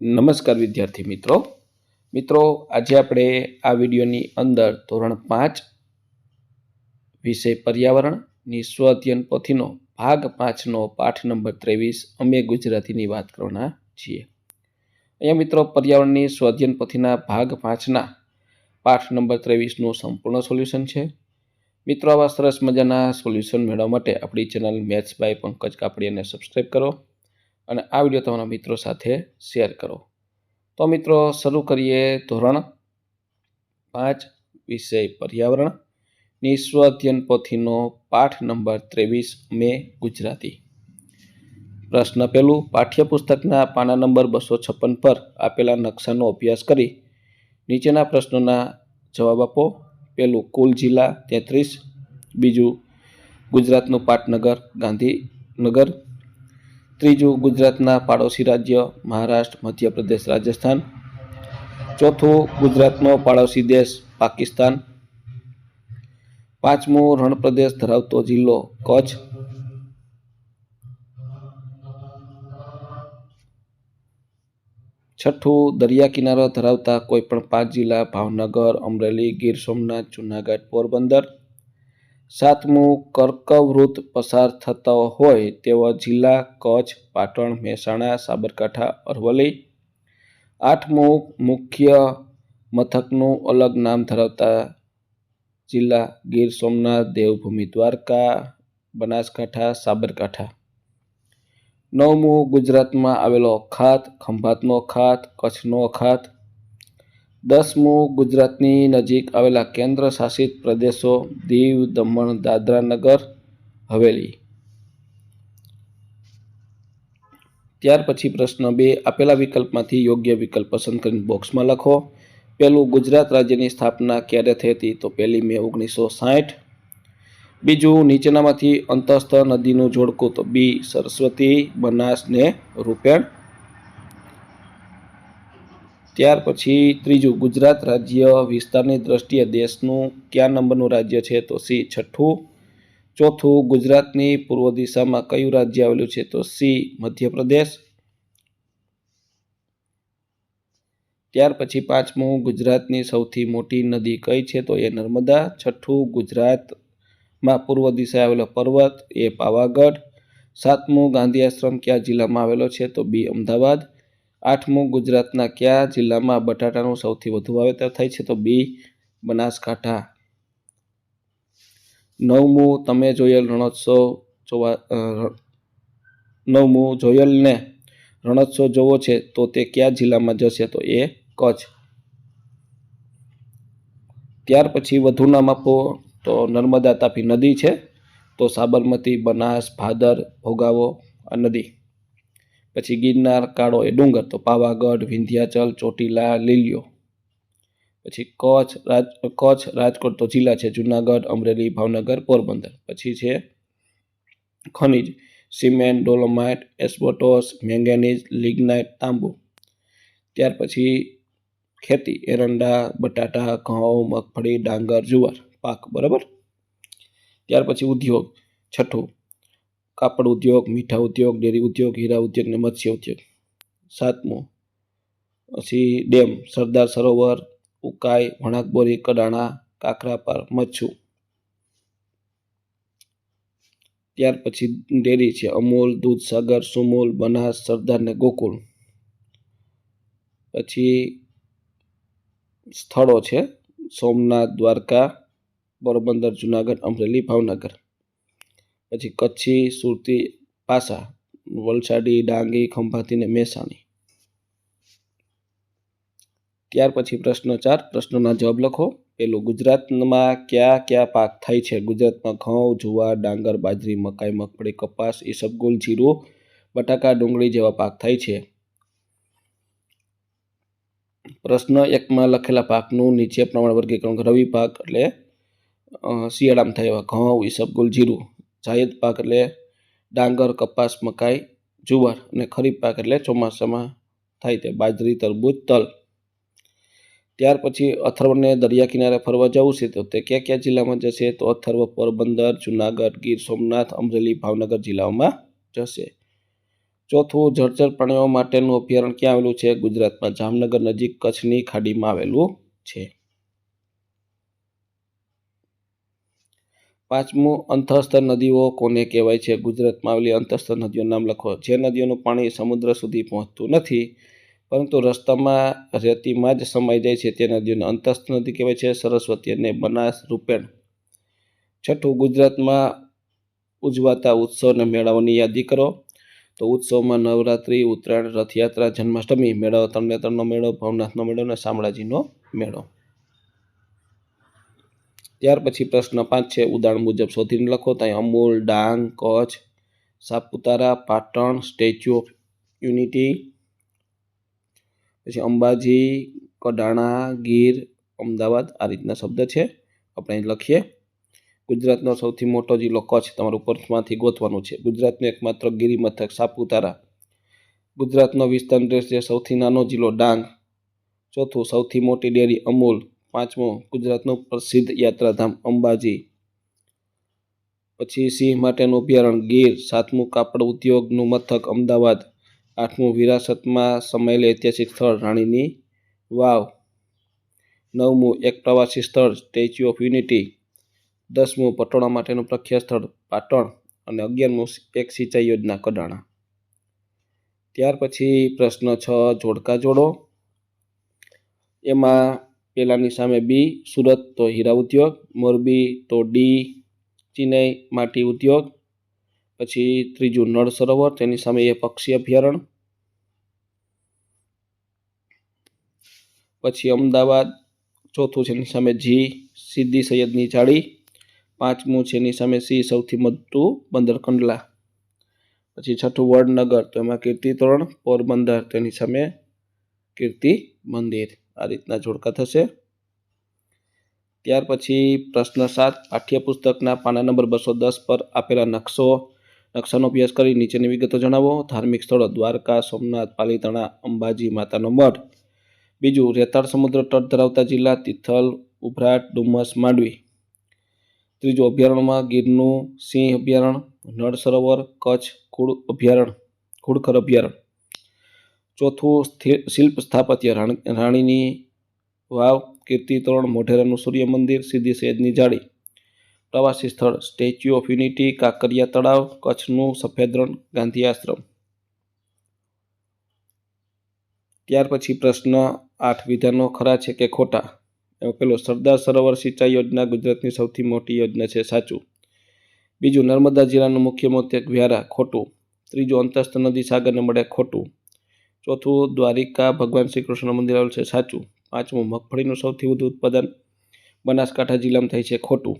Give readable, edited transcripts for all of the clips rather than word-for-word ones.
નમસ્કાર વિદ્યાર્થી મિત્રો આજે આપણે આ વિડીયોની અંદર ધોરણ 5 વિષય પર્યાવરણની સ્વ અધ્યયન પોથીનો ભાગ 5 નો પાઠ નંબર 23 અમે ગુજરાતીની વાત કરવાના છીએ। અહીંયા મિત્રો પર્યાવરણની સ્વ અધ્યયન પોથીના ભાગ 5ના પાઠ નંબર 23 નું સંપૂર્ણ સોલ્યુશન છે। મિત્રો આવા સરસ મજાના સોલ્યુશન મેળવવા માટે આપણી ચેનલ મેથ્સ બાય પંકજ કાપડિયાને સબસ્ક્રાઇબ કરો અને આ વિડીયો તમારા મિત્રો સાથે શેર કરો। તો મિત્રો શરૂ કરીએ ધોરણ 5 વિષય પર્યાવરણની સ્વ અધ્યયન પોથીનો પાઠ નંબર 23 મે ગુજરાતી। પ્રશ્ન પહેલું, પાઠ્યપુસ્તકના પાના નંબર 256 પર આપેલા નકશાનો અભ્યાસ કરી નીચેના પ્રશ્નોના જવાબ આપો। પહેલું, કુલ જિલ્લા 33। બીજું, ગુજરાતનું પાટનગર ગાંધીનગર। ત્રીજું, ગુજરાતના પાડોશી રાજ્ય મહારાષ્ટ્ર, મધ્યપ્રદેશ, રાજસ્થાન। ચોથું, ગુજરાતનો પાડોશી દેશ પાકિસ્તાન। પાંચમું, રણપ્રદેશ ધરાવતો જિલ્લો કચ્છ। છઠ્ઠું, દરિયા કિનારો ધરાવતા કોઈ પણ 5 જિલ્લા ભાવનગર, અમરેલી, ગીર સોમનાથ, જૂનાગઢ, પોરબંદર। સાતમું, કર્કવૃત પસાર થતો હોય તેવા જિલ્લા કચ્છ, પાટણ, મહેસાણા, સાબરકાંઠા, અરવલ્લી। આઠમું, મુખ્ય મથકનું અલગ નામ ધરાવતા જિલ્લા ગીર સોમનાથ, દેવભૂમિ દ્વારકા, બનાસકાંઠા, સાબરકાંઠા। નવમું, ગુજરાતમાં આવેલો અખાત, ખંભાતનો અખાત, કચ્છનો અખાત। 10મું, ગુજરાતની નજીક આવેલા કેન્દ્ર શાસિત પ્રદેશો દીવ, દમણ, દાદરા નગર હવેલી। ત્યાર પછી પ્રશ્ન 2, આપેલા વિકલ્પમાંથી યોગ્ય વિકલ્પ પસંદ કરીને બોક્સમાં લખો। પહેલું, ગુજરાત રાજ્યની સ્થાપના ક્યારે થઈ હતી? તો 1 મે 1960। બીજું, નીચેનામાંથી અંતસ્થ નદીનું જોડકું? તો બી, સરસ્વતી, બનાસ ને રૂપેણ। ત્યાર પછી ત્રીજું, ગુજરાત રાજ્ય વિસ્તારની દ્રષ્ટિએ દેશનું કયા નંબરનું રાજ્ય છે? તો સી, 6થું। ચોથું, ગુજરાતની પૂર્વ દિશામાં કયું રાજ્ય આવેલું છે? તો સી, મધ્યપ્રદેશ। ત્યાર પછી પાંચમું, ગુજરાતની સૌથી મોટી નદી કઈ છે? તો એ નર્મદા। છઠ્ઠું, ગુજરાતમાં પૂર્વ દિશાએ આવેલો પર્વત? એ પાવાગઢ। સાતમું, ગાંધી આશ્રમ કયા જિલ્લામાં આવેલો છે? તો બી, અમદાવાદ। આઠમું, ગુજરાતના કયા જિલ્લામાં બટાટાનું સૌથી વધુ વાવેતર થાય છે? તો બી, બનાસકાંઠા। નવમું, તમે જોયેલ જોયેલને રણોત્સવ જોવો છે તો તે કયા જિલ્લામાં જશે? તો એ કચ્છ। ત્યાર પછી વધુ નામ આપો તો નર્મદા તાપી નદી છે, તો સાબરમતી, બનાસ, ભાદર, ભોગાવો આ નદી। પછી ગિરનાર કાળો એ ડુંગર, તો પાવાગઢ, વિંધ્યાચલ, ચોટીલા, લીલીયો। પછી કચ્છ રાજકોટ તો જિલ્લા છે, જૂનાગઢ, અમરેલી, ભાવનગર, પોરબંદર। પછી છે ખનિજ, cement, dolomite, asbestos, manganese, lignite, તાંબુ। ત્યાર પછી ખેતી, એરંડા, બટાટા, ઘઉં, મગફળી, ડાંગર, જુવાર પાક, બરાબર। ત્યાર પછી ઉદ્યોગ, છઠ્ઠું, કાપડ ઉદ્યોગ, મીઠા ઉદ્યોગ, ડેરી ઉદ્યોગ, હીરા ઉદ્યોગ ને મત્સ્ય ઉદ્યોગ। સાતમું, પછી ડેમ, સરદાર સરોવર, ઉકાઈ, વણાકબોરી, કડાણા, કાકરાપાર, મચ્છુ। ત્યાર પછી ડેરી છે, અમૂલ, દૂધસાગર, સુમૂલ, બનાસ, સરદાર ને ગોકુલ। પછી સ્થળો છે, સોમનાથ, દ્વારકા, પોરબંદર, જૂનાગઢ, અમરેલી, ભાવનગર। પછી કચ્છી, સુરતી પાસા, વલસાડી, ડાંગી, ખંભાતી ને મહેસાણી। ત્યાર પછી પ્રશ્ન 4, પ્રશ્નોના જવાબ લખો। પેલું, ગુજરાતમાં કયા કયા પાક થાય છે? ગુજરાતમાં ઘઉં, જુવાર, ડાંગર, બાજરી, મકાઈ, મગફળી, કપાસ, ઈસબગુલ, જીરું, બટાકા, ડુંગળી જેવા પાક થાય છે। પ્રશ્ન 1માં લખેલા પાકનું નીચે પ્રમાણે વર્ગીકરણ કરો। રવિ પાક એટલે શિયાળામાં થાય એવા ઘઉં, ઈસબગુલ, જીરું। જાયદ પાક એટલે ડાંગર, કપાસ, મકાઈ, જુવાર। અને ખરીફ પાક એટલે ચોમાસામાં થાય તે બાજરી, તરબૂચ, તલ। ત્યાર પછી અથર્વને દરિયા કિનારે ફરવા જવું છે તો તે કયા કયા જિલ્લામાં જશે? તો અથર્વ પોરબંદર, જૂનાગઢ, ગીર સોમનાથ, અમરેલી, ભાવનગર જિલ્લાઓમાં જશે। ચોથું, જળચર પ્રાણીઓ માટેનું અભયારણ્ય ક્યાં આવેલું છે? ગુજરાતમાં જામનગર નજીક કચ્છની ખાડીમાં આવેલું છે. પાંચમું, અંતઃસ્થ નદીઓ કોને કહેવાય છે? ગુજરાતમાં આવેલી અંતઃસ્થ નદીઓનું નામ લખો. જે નદીઓનું પાણી સમુદ્ર સુધી પહોંચતું નથી પરંતુ રસ્તામાં રેતીમાં જ સમાઈ જાય છે તે નદીઓને અંતઃસ્થ નદી કહેવાય છે. સરસ્વતી અને બનાસ, રૂપેણ. છઠ્ઠું, ગુજરાતમાં ઉજવાતા ઉત્સવ અને મેળાઓની યાદી કરો. તો ઉત્સવમાં નવરાત્રિ, ઉત્તરાયણ, રથયાત્રા, જન્માષ્ટમી, મેળાઓ તરણેતરનો મેળો, ભવનાથનો મેળો અને શામળાજીનો મેળો. ત્યાર પછી પ્રશ્ન 5 છે, ઉદાહરણ મુજબ શોધીને લખો. તો અહીં Amul, Dang, Kutch, Saputara, Patan, statue of unity, પછી અંબાજી, કડાણા, ગીર, અમદાવાદ, આ રીતના શબ્દ છે. આપણે અહીં લખીએ. ગુજરાતનો સૌથી મોટો જિલ્લો કચ્છ, તમારું પર્સમાંથી ગોતવાનું છે. ગુજરાતનું એકમાત્ર ગિરિમથક સાપુતારા. ગુજરાતનો વિસ્તરણ દેશ છે. સૌથી નાનો જિલ્લો ડાંગ. ચોથું, સૌથી મોટી ડેરી અમૂલ. પાંચમું, ગુજરાતનું પ્રસિદ્ધ યાત્રાધામ અંબાજી. પછી સિંહ માટેનું અભયારણ્ય ગીર. સાતમું, કાપડ ઉદ્યોગનું મથક અમદાવાદ. આઠમું, વિરાસતમાં સમાયેલ ઐતિહાસિક સ્થળ રાણીની વાવ. નવમું, એક પ્રવાસી સ્થળ સ્ટેચ્યુ ઓફ યુનિટી. 10મું, પટોળા માટેનું પ્રખ્યાત સ્થળ પાટણ. અને 11મું, એક સિંચાઈ યોજના કડાણા. ત્યાર પછી પ્રશ્ન 6, જોડકા જોડો. એમાં પહેલાની સામે બી, સુરત તો હીરા ઉદ્યોગ, મોરબી તો ડી, ચેન્નઈ માટી ઉદ્યોગ. પછી ત્રીજું, નળ સરોવર, તેની સામે એ પક્ષી અભયારણ્ય. પછી અમદાવાદ. ચોથું છે એની સામે જી, સીદી સૈયદની જાળી. પાંચમું છે એની સામે સી, સૌથી મોટું બંદર કંડલા. પછી છઠ્ઠું, વડનગર, તો એમાં કીર્તિ તોરણ. પોરબંદર, તેની સામે કીર્તિ મંદિર. આ રીતના જોડકા થશે. ત્યાર પછી પ્રશ્ન 7, પાઠ્યપુસ્તકના પાના નંબર 210 પર આપેલા નકશાનો અભ્યાસ કરી નીચેની વિગતો જણાવો. ધાર્મિક સ્થળો દ્વારકા, સોમનાથ, પાલીતાણા, અંબાજી માતાનો મઠ. બીજું, રેતાળ સમુદ્ર તટ ધરાવતા જિલ્લા તિથલ, ઉભરાટ, ડુમસ, માંડવી. ત્રીજું, અભયારણ્યમાં ગીરનું સિંહ અભયારણ્ય, નળ સરોવર, કચ્છ ખુડખર અભયારણ્ય. ચોથું, શિલ્પ સ્થાપત્ય રાણીની વાવ, કીર્તિ તોરણ, મોઢેરાનું સૂર્ય મંદિર, સીદી સૈયદની જાળી. પ્રવાસી સ્થળ સ્ટેચ્યુ ઓફ યુનિટી, કાંકરિયા તળાવ, કચ્છનું સફેદ રણ, ગાંધી આશ્રમ. ત્યાર પછી પ્રશ્ન 8, વિધાનો ખરા છે કે ખોટા. એમાં પેલો, સરદાર સરોવર સિંચાઈ યોજના ગુજરાતની સૌથી મોટી યોજના છે, સાચું. બીજું, નર્મદા જિલ્લાનું મુખ્ય મથક વ્યારા, ખોટું. ત્રીજું, અંતસ્થ નદી સાગરને મળે, ખોટું. ચોથું, દ્વારિકા ભગવાન શ્રી કૃષ્ણ મંદિર આવેલું છે, સાચું. પાંચમું, મગફળીનું સૌથી વધુ ઉત્પાદન બનાસકાંઠા જિલ્લામાં થાય છે, ખોટું.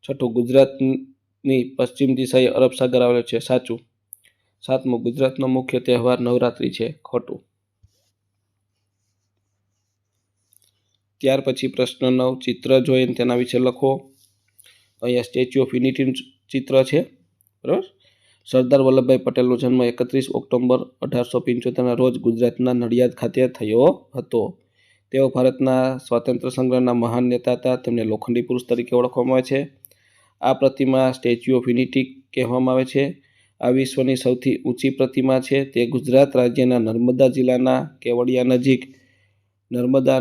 છઠ્ઠું, ગુજરાતની પશ્ચિમ દિશાએ અરબ સાગર આવેલો છે, સાચું. સાતમું, ગુજરાતનો મુખ્ય તહેવાર નવરાત્રિ છે, ખોટું. ત્યાર પછી પ્રશ્ન 9, ચિત્ર જોઈને તેના વિશે લખો. અહીંયા સ્ટેચ્યુ ઓફ યુનિટીનું ચિત્ર છે, બરાબર. સરદાર વલ્લભભાઈ પટેલનો જન્મ 31 ઓક્ટોબર 1875ના રોજ ગુજરાતના નડિયાદ ખાતે થયો હતો. તેઓ ભારતના સ્વાતંત્ર્ય સંગ્રામના મહાન નેતા હતા. તેમને લોખંડી પુરુષ તરીકે ઓળખવામાં આવે છે. આ પ્રતિમા સ્ટેચ્યુ ઓફ યુનિટી કહેવામાં આવે છે. આ વિશ્વની સૌથી ઊંચી પ્રતિમા છે. તે ગુજરાત રાજ્યના નર્મદા જિલ્લાના કેવડિયા નજીક નર્મદા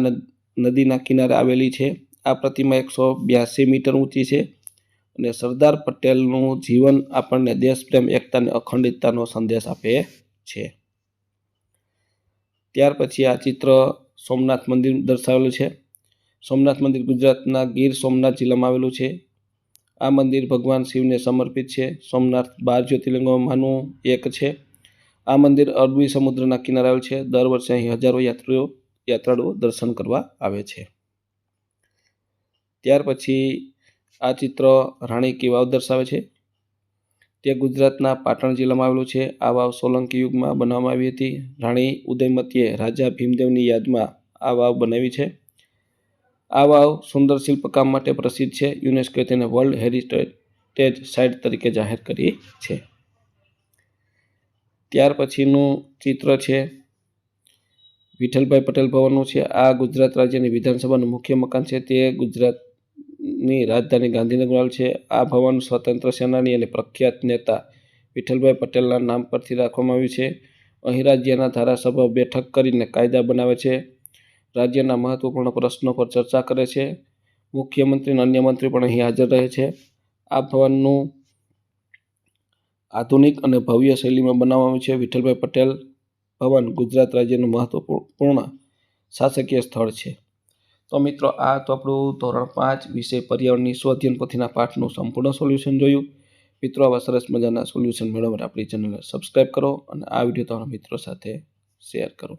નદીના કિનારે આવેલી છે. આ પ્રતિમા 182 મીટર ઊંચી છે અને સરદાર પટેલનું જીવન આપણને દેશપ્રેમ, એકતા અને અખંડિતતાનો સંદેશ આપે છે. ત્યાર પછી આ ચિત્ર સોમનાથ મંદિર દર્શાવેલું છે. સોમનાથ મંદિર ગુજરાતના ગીર સોમનાથ જિલ્લામાં આવેલું છે. આ મંદિર ભગવાન શિવને સમર્પિત છે. સોમનાથ 12 જ્યોતિર્લિંગોમાંનું એક છે. આ મંદિર અરબી સમુદ્રના કિનારે આવેલ છે. દર વર્ષે અહીં હજારો યાત્રાળુઓ દર્શન કરવા આવે છે. ત્યાર પછી આ ચિત્ર રાણી કી વાવ દર્શાવે છે. તે ગુજરાતના પાટણ જિલ્લામાં આવેલું છે. આ વાવ સોલંકી યુગમાં બનાવવામાં આવી હતી. રાણી ઉદયમતીએ રાજા ભીમદેવની યાદમાં આ વાવ બનાવી છે. આ વાવ સુંદર શિલ્પકામ માટે પ્રસિદ્ધ છે. યુનેસ્કોએ તેને વર્લ્ડ હેરિટેજ સાઇટ તરીકે જાહેર કરી છે. ત્યાર પછીનું ચિત્ર છે વિઠ્ઠલભાઈ પટેલ ભવનનું છે. આ ગુજરાત રાજ્યની વિધાનસભાનું મુખ્ય મકાન છે. તે ગુજરાતની રાજધાની ગાંધીનગર આવેલ છે. આ ભવન સ્વતંત્ર સેનાની અને પ્રખ્યાત નેતા વિઠ્ઠલભાઈ પટેલના નામ પરથી રાખવામાં આવ્યું છે. અહીં રાજ્યના ધારાસભ્યો બેઠક કરીને કાયદા બનાવે છે. રાજ્યના મહત્વપૂર્ણ પ્રશ્નો પર ચર્ચા કરે છે. મુખ્યમંત્રી અને અન્ય મંત્રી પણ અહીં હાજર રહે છે. આ ભવનનું આધુનિક અને ભવ્ય શૈલીમાં બનાવવામાં આવ્યું છે. વિઠ્ઠલભાઈ પટેલ ભવન ગુજરાત રાજ્યનું મહત્વપૂર્ણ શાસકીય સ્થળ છે. તો મિત્રો, આ તો આપણું ધોરણ 5 વિષય પર્યાવરણની સ્વઅધ્યયન પોથીના પાઠનું સંપૂર્ણ સોલ્યુશન જોયું. મિત્રો, આવા સરસ મજાના સોલ્યુશન મેળવવા આપણી ચેનલને સબસ્ક્રાઈબ કરો અને આ વિડીયો તમારા મિત્રો સાથે શેર કરો.